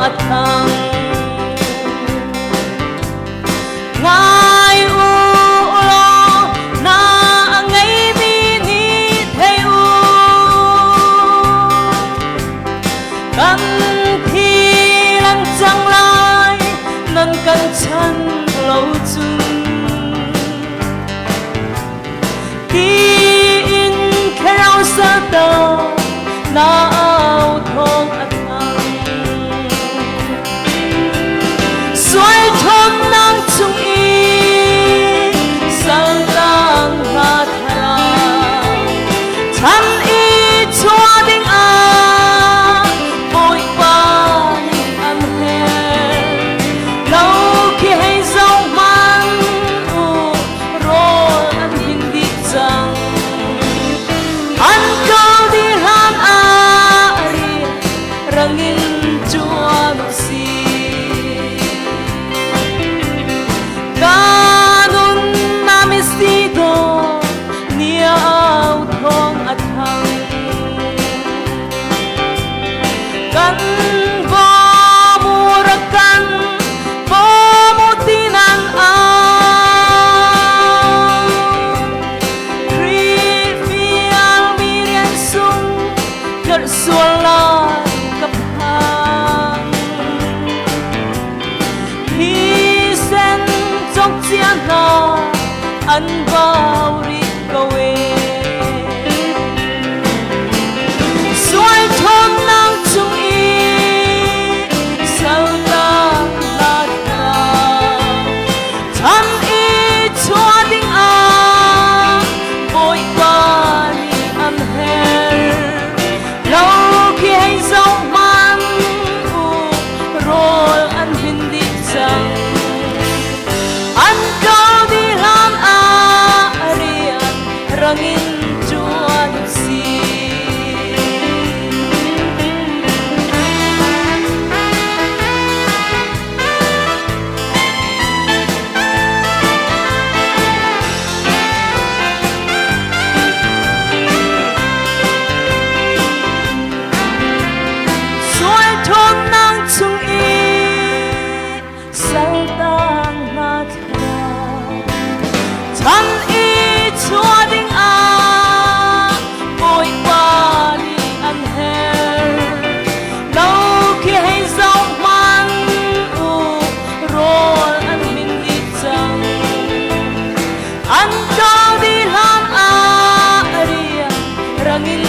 at hang ngai ulo na ngai bini theo kan thi lang chang lai nan kan chan lâu chung ti in kherao sa ta na ao thong at hang xoay thon nang chung y sang lang ha thara chan y chua ding a bội ba an he lâu khi hay dấu man u rồi ăn hình đi chăng ăn câu đi han a ri rangin chua no si kanun na mestido nia au thong at hang kan bo murakan bo mutinan a trivial mirian sung kar suala kapang hi sen trong chian na an bao ri kowe xoay thon nang chung y sao ta la ta chan y chua ding a bội qua ni an her lâu khi hay dấu man u rồi an hin đi chăng an câu đi lan a rian rangin chua no si xoay thon nang chung y sao tang na thara chan y chua ding a bội qua đi an her lâu khi hay dấu man u rồi an min đi chăng an câu đi lan a ria rangin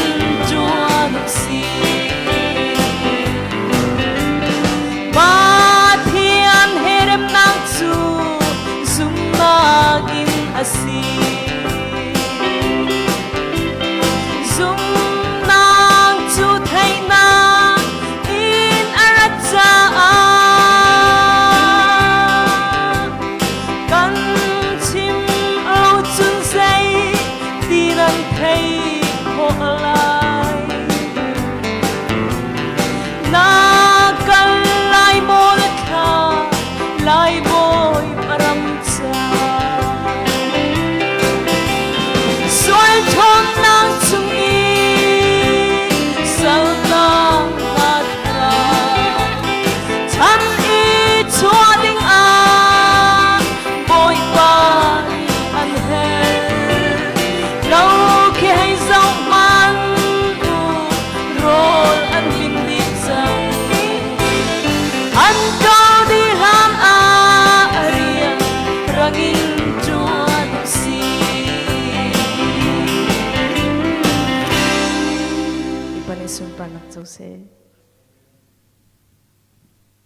chua no si ba thian herem nang chu zum magin asi zum nang chu thai na in aracha a kan chim lo chun sei ti nan thei kho lai na kan lai mo kha lai boy param cha xoay thon nang chung y sao ta la ta chan y chua ding a bội qua an her lâu khi hay dấu man u rồi an hin đi chăng an câu đi lan a rian rangin chua no si ipanisumpan nak chau se